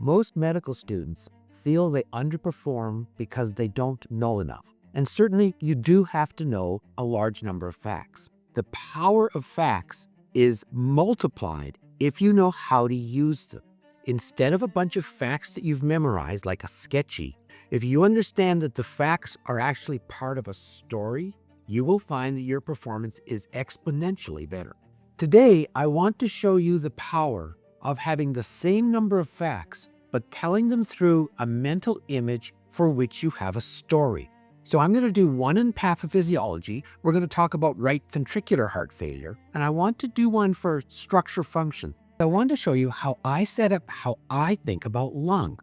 Most medical students feel they underperform because they don't know enough. And certainly you do have to know a large number of facts. The power of facts is multiplied if you know how to use them. Instead of a bunch of facts that you've memorized like a sketchy, if you understand that the facts are actually part of a story, you will find that your performance is exponentially better. Today, I want to show you the power of having the same number of facts, but telling them through a mental image for which you have a story. So I'm going to do one in pathophysiology. We're going to talk about right ventricular heart failure, and I want to do one for structure function. I want to show you how I set up how I think about lung.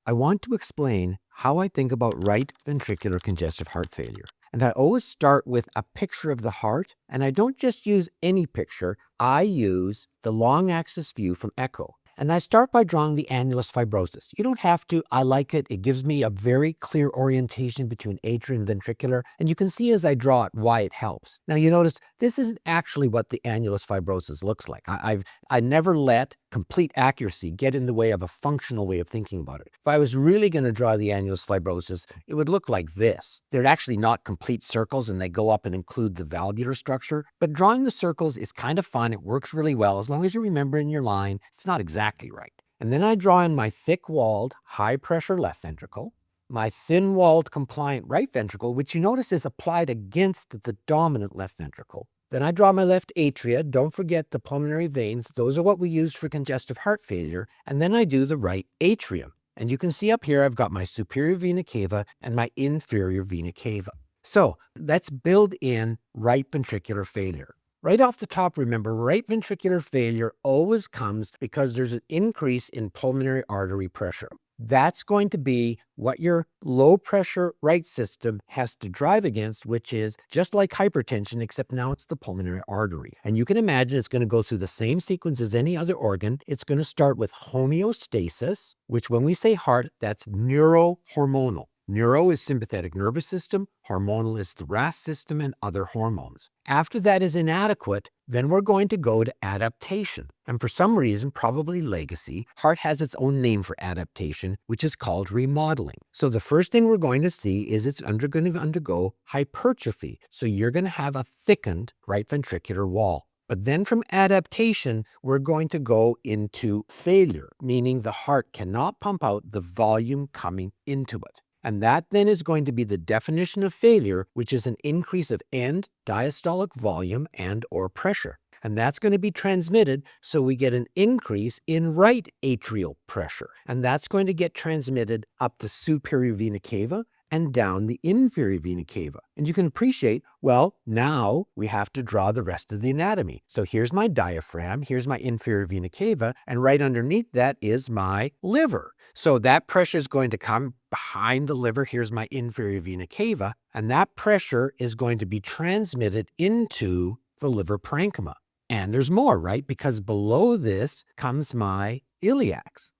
I want to explain how I think about right ventricular congestive heart failure. And I always start with a picture of the heart, and I don't just use any picture, I use the long axis view from echo. And I start by drawing the annulus fibrosus. You don't have to, I like it. It gives me a very clear orientation between atrial and ventricular, and you can see as I draw it why it helps. Now you notice this isn't actually what the annulus fibrosus looks like. I never let complete accuracy get in the way of a functional way of thinking about it. If I was really going to draw the annulus fibrosus, it would look like this. They're actually not complete circles and they go up and include the valvular structure, but drawing the circles is kind of fun. It works really well as long as you remember in your line. It's not exactly right. And then I draw in my thick-walled, high-pressure left ventricle, my thin-walled, compliant right ventricle, which you notice is applied against the dominant left ventricle. Then I draw my left atria. Don't forget the pulmonary veins. Those are what we used for congestive heart failure. And then I do the right atrium. And you can see up here, I've got my superior vena cava and my inferior vena cava. So let's build in right ventricular failure. Right off the top, remember, right ventricular failure always comes because there's an increase in pulmonary artery pressure. That's going to be what your low pressure right system has to drive against, which is just like hypertension, except now it's the pulmonary artery. And you can imagine it's going to go through the same sequence as any other organ. It's going to start with homeostasis, which when we say heart, that's neurohormonal. Neuro is sympathetic nervous system, hormonal is the RAS system and other hormones. After that is inadequate, then we're going to go to adaptation. And for some reason, probably legacy, heart has its own name for adaptation, which is called remodeling. So the first thing we're going to see is it's going to undergo hypertrophy. So you're going to have a thickened right ventricular wall. But then from adaptation, we're going to go into failure, meaning the heart cannot pump out the volume coming into it. And that then is going to be the definition of failure, which is an increase of end diastolic volume and or pressure. And that's going to be transmitted, so we get an increase in right atrial pressure. And that's going to get transmitted up the superior vena cava and down the inferior vena cava. And you can appreciate, well, now we have to draw the rest of the anatomy. So here's my diaphragm, here's my inferior vena cava, and right underneath that is my liver. So that pressure is going to come behind the liver. Here's my inferior vena cava, and that pressure is going to be transmitted into the liver parenchyma. And there's more, right? Because below this comes my iliacs.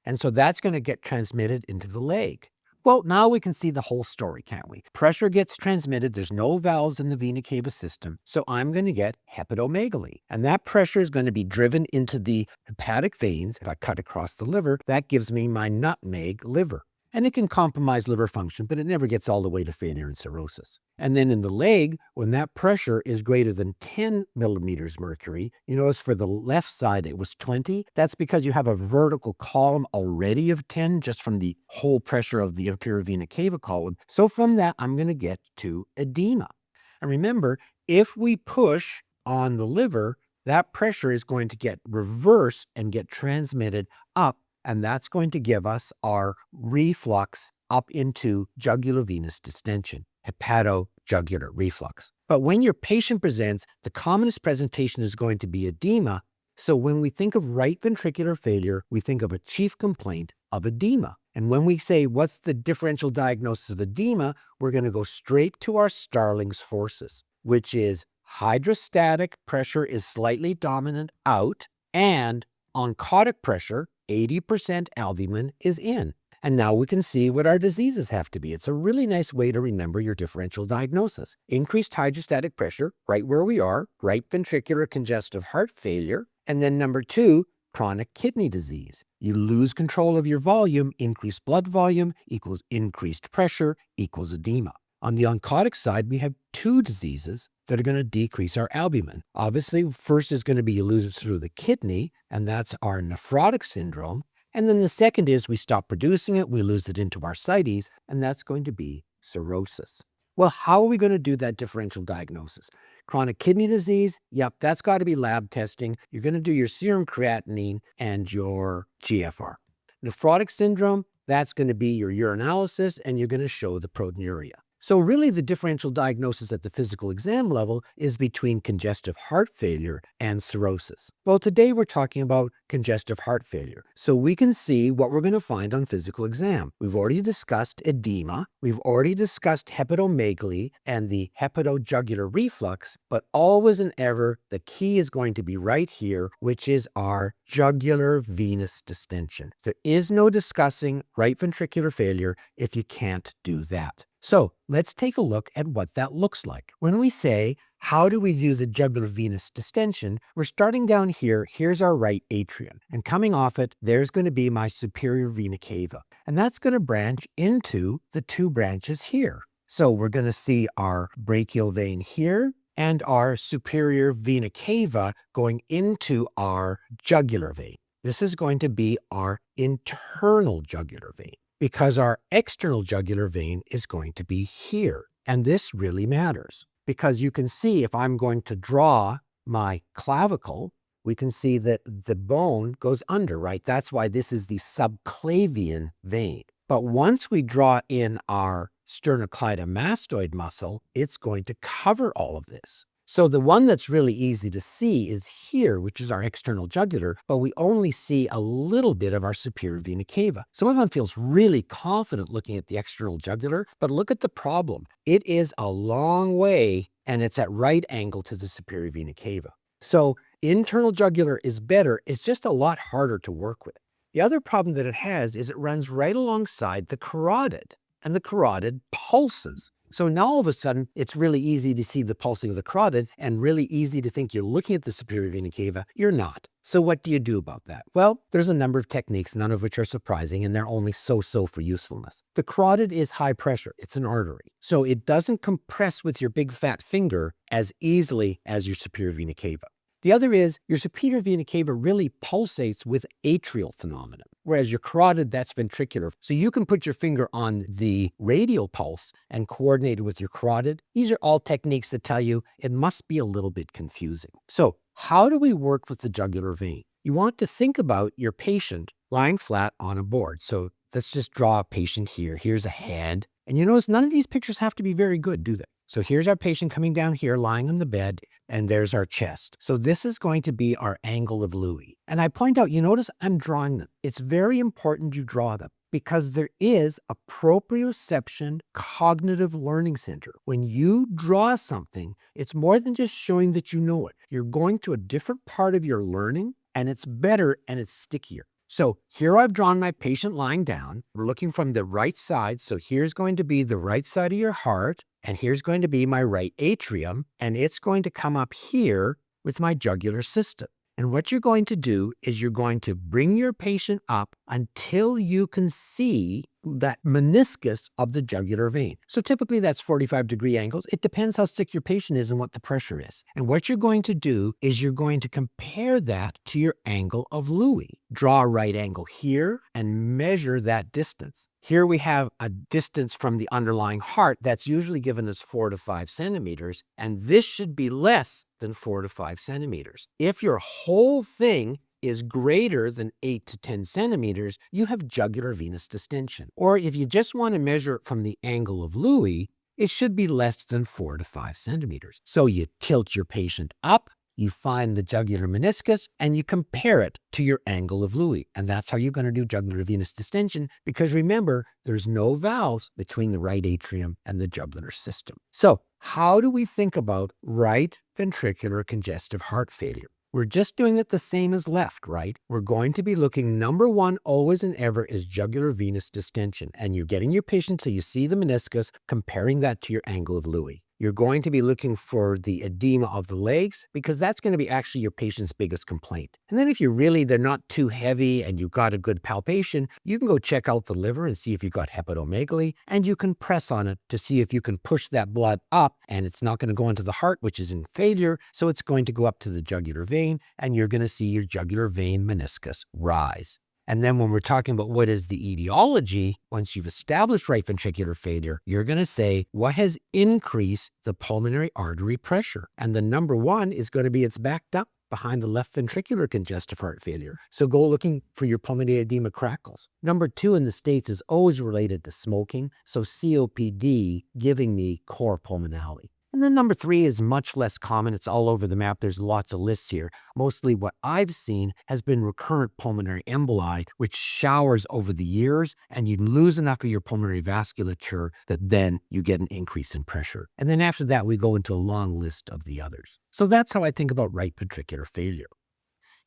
And so that's going to get transmitted into the leg. Well, now we can see the whole story, can't we? Pressure gets transmitted. There's no valves in the vena cava system. So I'm going to get hepatomegaly. And that pressure is going to be driven into the hepatic veins. If I cut across the liver, that gives me my nutmeg liver. And it can compromise liver function, but it never gets all the way to failure and cirrhosis. And then in the leg, when that pressure is greater than 10 millimeters mercury, you notice for the left side it was 20. That's because you have a vertical column already of 10 just from the whole pressure of the inferior vena cava column. So from that, I'm going to get to edema. And remember, if we push on the liver, that pressure is going to get reversed and get transmitted up. And that's going to give us our reflux up into jugular venous distension, hepatojugular reflux. But when your patient presents, the commonest presentation is going to be edema. So when we think of right ventricular failure, we think of a chief complaint of edema. And when we say, what's the differential diagnosis of edema, we're going to go straight to our Starling's forces, which is hydrostatic pressure is slightly dominant out and oncotic pressure, 80% albumin, is in. And now we can see what our diseases have to be. It's a really nice way to remember your differential diagnosis. Increased hydrostatic pressure, right where we are, right ventricular congestive heart failure. And then number 2, chronic kidney disease. You lose control of your volume, increased blood volume equals increased pressure equals edema. On the oncotic side, we have two diseases that are going to decrease our albumin. Obviously, first is going to be you lose it through the kidney, and that's our nephrotic syndrome. And then the second is we stop producing it, we lose it into our ascites, and that's going to be cirrhosis. Well, how are we going to do that differential diagnosis? Chronic kidney disease, yep, that's got to be lab testing. You're going to do your serum creatinine and your GFR. Nephrotic syndrome, that's going to be your urinalysis, and you're going to show the proteinuria. So really the differential diagnosis at the physical exam level is between congestive heart failure and cirrhosis. Well, today we're talking about congestive heart failure. So we can see what we're going to find on physical exam. We've already discussed edema. We've already discussed hepatomegaly and the hepatojugular reflux, but always and ever, the key is going to be right here, which is our jugular venous distension. There is no discussing right ventricular failure if you can't do that. So let's take a look at what that looks like. When we say, how do we do the jugular venous distension? We're starting down here. Here's our right atrium. And coming off it, there's going to be my superior vena cava. And that's going to branch into the two branches here. So we're going to see our brachial vein here and our superior vena cava going into our jugular vein. This is going to be our internal jugular vein, because our external jugular vein is going to be here. And this really matters, because you can see if I'm going to draw my clavicle, we can see that the bone goes under, right? That's why this is the subclavian vein. But once we draw in our sternocleidomastoid muscle, it's going to cover all of this. So the one that's really easy to see is here, which is our external jugular, but we only see a little bit of our superior vena cava. Some of them feels really confident looking at the external jugular, but look at the problem. It is a long way, and it's at right angle to the superior vena cava. So internal jugular is better. It's just a lot harder to work with. The other problem that it has is it runs right alongside the carotid, and the carotid pulses. So now all of a sudden, it's really easy to see the pulsing of the carotid and really easy to think you're looking at the superior vena cava. You're not. So what do you do about that? Well, there's a number of techniques, none of which are surprising, and they're only so-so for usefulness. The carotid is high pressure. It's an artery. So it doesn't compress with your big fat finger as easily as your superior vena cava. The other is your superior vena cava really pulsates with atrial phenomena, whereas your carotid, that's ventricular. So you can put your finger on the radial pulse and coordinate it with your carotid. These are all techniques that tell you it must be a little bit confusing. So how do we work with the jugular vein? You want to think about your patient lying flat on a board. So let's just draw a patient here. Here's a head. And you notice none of these pictures have to be very good, do they? So here's our patient coming down here, lying on the bed, and there's our chest. So this is going to be our angle of Louis. And I point out, you notice I'm drawing them. It's very important you draw them, because there is a proprioception cognitive learning center. When you draw something, it's more than just showing that you know it. You're going to a different part of your learning, and it's better and it's stickier. So here I've drawn my patient lying down. We're looking from the right side. So here's going to be the right side of your heart. And here's going to be my right atrium. And it's going to come up here with my jugular system. And what you're going to do is you're going to bring your patient up until you can see that meniscus of the jugular vein. So typically that's 45-degree angles. It depends how sick your patient is and what the pressure is. And what you're going to do is you're going to compare that to your angle of Louis. Draw a right angle here and measure that distance. Here we have a distance from the underlying heart that's usually given as 4 to 5 centimeters, and this should be less than 4 to 5 centimeters. If your whole thing is greater than 8 to 10 centimeters, you have jugular venous distension. Or if you just want to measure it from the angle of Louis, it should be less than 4 to 5 centimeters. So you tilt your patient up, you find the jugular meniscus, and you compare it to your angle of Louis. And that's how you're going to do jugular venous distension, because remember, there's no valves between the right atrium and the jugular system. So how do we think about right ventricular congestive heart failure? We're just doing it the same as left, right? We're going to be looking, number one, always and ever, is jugular venous distension. And you're getting your patient till you see the meniscus, comparing that to your angle of Louis. You're going to be looking for the edema of the legs because that's going to be actually your patient's biggest complaint. And then if they're not too heavy and you've got a good palpation, you can go check out the liver and see if you've got hepatomegaly, and you can press on it to see if you can push that blood up, and it's not going to go into the heart, which is in failure, so it's going to go up to the jugular vein, and you're going to see your jugular vein meniscus rise. And then when we're talking about what is the etiology, once you've established right ventricular failure, you're going to say, what has increased the pulmonary artery pressure? And the number one is going to be it's backed up behind the left ventricular congestive heart failure. So go looking for your pulmonary edema crackles. Number two in the States is always related to smoking. So COPD giving me cor pulmonale. And then number three is much less common. It's all over the map. There's lots of lists here. Mostly what I've seen has been recurrent pulmonary emboli, which showers over the years, and you lose enough of your pulmonary vasculature that then you get an increase in pressure. And then after that, we go into a long list of the others. So that's how I think about right ventricular failure.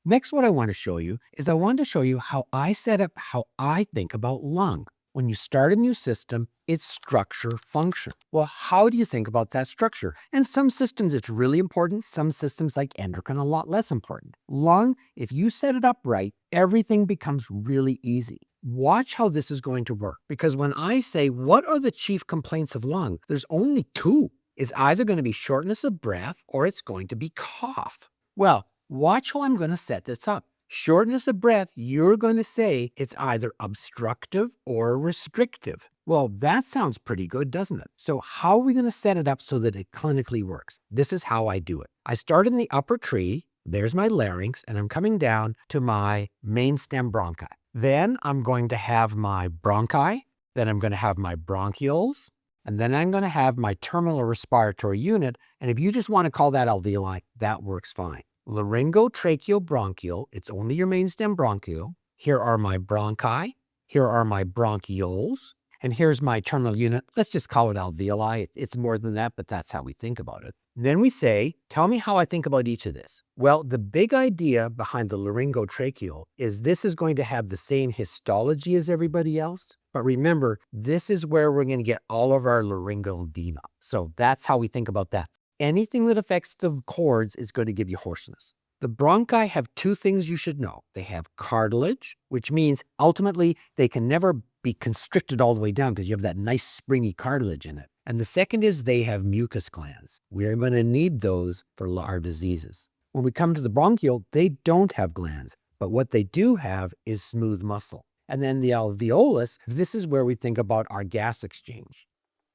Next, what I want to show you is I want to show you how I set up how I think about lung. When you start a new system, it's structure function. Well, how do you think about that structure? And some systems, it's really important. Some systems like endocrine, a lot less important. Lung, if you set it up right, everything becomes really easy. Watch how this is going to work. Because when I say, what are the chief complaints of lung? There's only two. It's either going to be shortness of breath or it's going to be cough. Well, watch how I'm going to set this up. Shortness of breath, you're going to say it's either obstructive or restrictive. Well, that sounds pretty good, doesn't it? So how are we going to set it up so that it clinically works? This is how I do it. I start in the upper tree. There's my larynx, and I'm coming down to my main stem bronchi. Then I'm going to have my bronchi. Then I'm going to have my bronchioles. And then I'm going to have my terminal respiratory unit. And if you just want to call that alveoli, that works fine. Laryngotracheobronchial, it's only your main stem bronchial. Here are my bronchi. Here are my bronchioles. And here's my terminal unit. Let's just call it alveoli. It's more than that, but that's how we think about it. Then we say, tell me how I think about each of this. Well, the big idea behind the laryngotracheal is this is going to have the same histology as everybody else. But remember, this is where we're going to get all of our laryngeal edema. So that's how we think about that. Anything that affects the cords is going to give you hoarseness. The bronchi have two things you should know. They have cartilage, which means ultimately they can never be constricted all the way down because you have that nice springy cartilage in it. And the second is they have mucus glands. We're going to need those for our diseases. When we come to the bronchial, they don't have glands, but what they do have is smooth muscle. And then the alveolus, this is where we think about our gas exchange.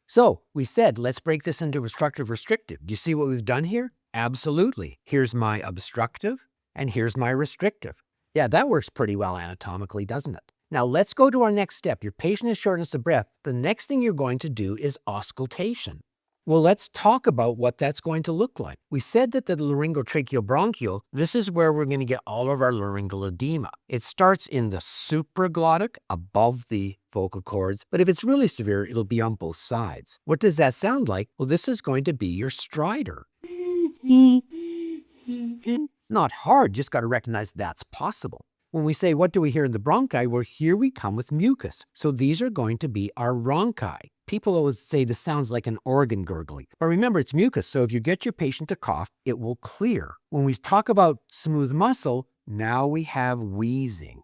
So we said, let's break this into obstructive restrictive. Do you see what we've done here? Absolutely. Here's my obstructive and here's my restrictive. Yeah, that works pretty well anatomically, doesn't it? Now let's go to our next step. Your patient has shortness of breath. The next thing you're going to do is auscultation. Well, let's talk about what that's going to look like. We said that the laryngotracheobronchial, this is where we're going to get all of our laryngeal edema. It starts in the supraglottic, above the vocal cords, but if it's really severe, it'll be on both sides. What does that sound like? Well, this is going to be your stridor. Not hard, just got to recognize that's possible. When we say, what do we hear in the bronchi? Well, here we come with mucus. So these are going to be our rhonchi. People always say this sounds like an organ gurgling. But remember, it's mucus, so if you get your patient to cough, it will clear. When we talk about smooth muscle, now we have wheezing.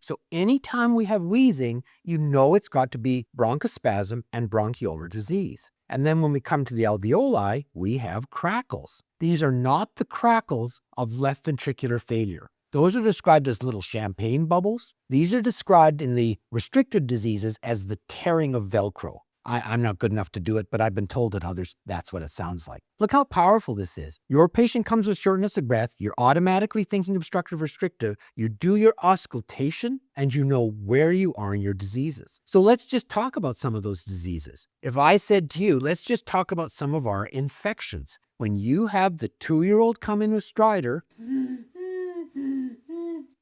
So anytime we have wheezing, you know it's got to be bronchospasm and bronchiolar disease. And then when we come to the alveoli, we have crackles. These are not the crackles of left ventricular failure. Those are described as little champagne bubbles. These are described in the restricted diseases as the tearing of Velcro. I'm not good enough to do it, but I've been told that others, that's what it sounds like. Look how powerful this is. Your patient comes with shortness of breath. You're automatically thinking obstructive restrictive. You do your auscultation, and you know where you are in your diseases. So let's just talk about some of those diseases. If I said to you, let's just talk about some of our infections. When you have the 2-year-old come in with stridor,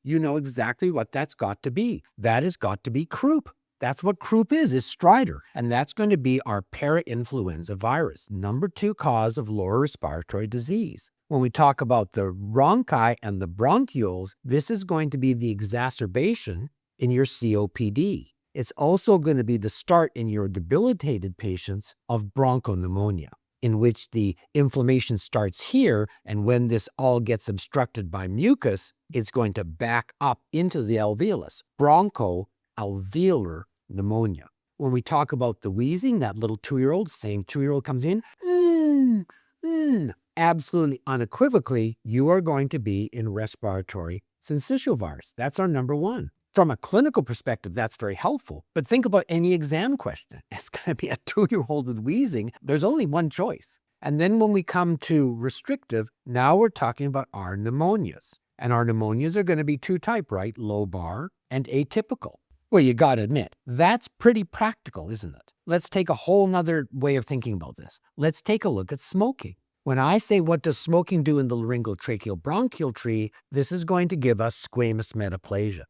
you know exactly what that's got to be. That has got to be croup. That's what croup is stridor. And that's going to be our parainfluenza virus, number 2 cause of lower respiratory disease. When we talk about the rhonchi and the bronchioles, this is going to be the exacerbation in your COPD. It's also going to be the start in your debilitated patients of bronchopneumonia, in which the inflammation starts here, and when this all gets obstructed by mucus, it's going to back up into the alveolus. Bronchoalveolar pneumonia. When we talk about the wheezing, that little 2-year-old, same 2-year-old comes in, absolutely unequivocally, you are going to be in respiratory syncytial virus. That's our number one. From a clinical perspective, that's very helpful. But think about any exam question. It's going to be a 2-year-old with wheezing. There's only one choice. And then when we come to restrictive, now we're talking about our pneumonias. And our pneumonias are going to be two type, right? Lobar and atypical. Well, you got to admit, that's pretty practical, isn't it? Let's take a whole nother way of thinking about this. Let's take a look at smoking. When I say what does smoking do in the laryngotracheal bronchial tree, this is going to give us squamous metaplasia.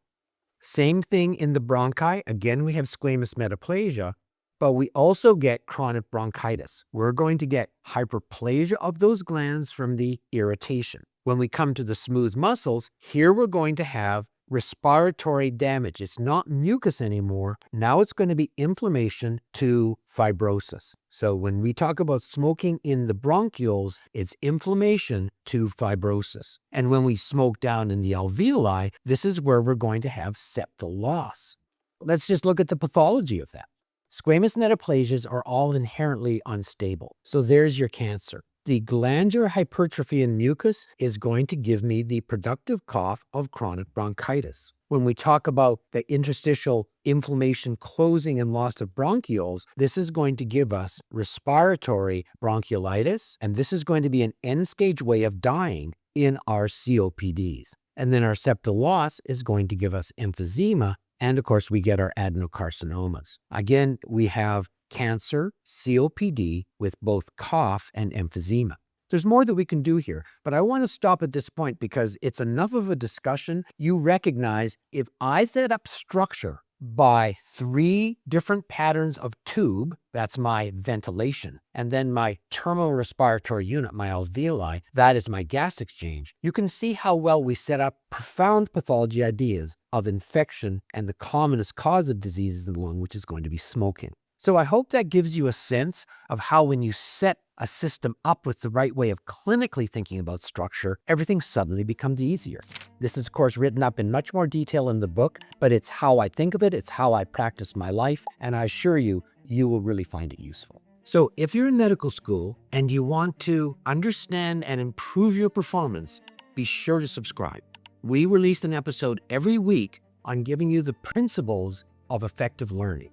Same thing in the bronchi. Again, we have squamous metaplasia, but we also get chronic bronchitis. We're going to get hyperplasia of those glands from the irritation. When we come to the smooth muscles, here we're going to have respiratory damage. It's not mucus anymore. Now it's going to be inflammation to fibrosis. So when we talk about smoking in the bronchioles, it's inflammation to fibrosis. And when we smoke down in the alveoli, this is where we're going to have septal loss. Let's just look at the pathology of that. Squamous metaplasias are all inherently unstable. So there's your cancer. The glandular hypertrophy in mucus is going to give me the productive cough of chronic bronchitis. When we talk about the interstitial inflammation closing and loss of bronchioles, this is going to give us respiratory bronchiolitis, and this is going to be an end-stage way of dying in our COPDs. And then our septal loss is going to give us emphysema, and of course we get our adenocarcinomas. Again, we have cancer, COPD, with both cough and emphysema. There's more that we can do here, but I want to stop at this point because it's enough of a discussion. You recognize if I set up structure by 3 different patterns of tube, that's my ventilation, and then my terminal respiratory unit, my alveoli, that is my gas exchange, you can see how well we set up profound pathology ideas of infection and the commonest cause of diseases in the lung, which is going to be smoking. So I hope that gives you a sense of how when you set a system up with the right way of clinically thinking about structure, everything suddenly becomes easier. This is, of course, written up in much more detail in the book, but it's how I think of it, it's how I practice my life, and I assure you, you will really find it useful. So if you're in medical school and you want to understand and improve your performance, be sure to subscribe. We release an episode every week on giving you the principles of effective learning.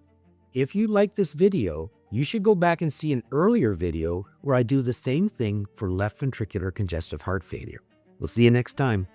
If you like this video, you should go back and see an earlier video where I do the same thing for left ventricular congestive heart failure. We'll see you next time.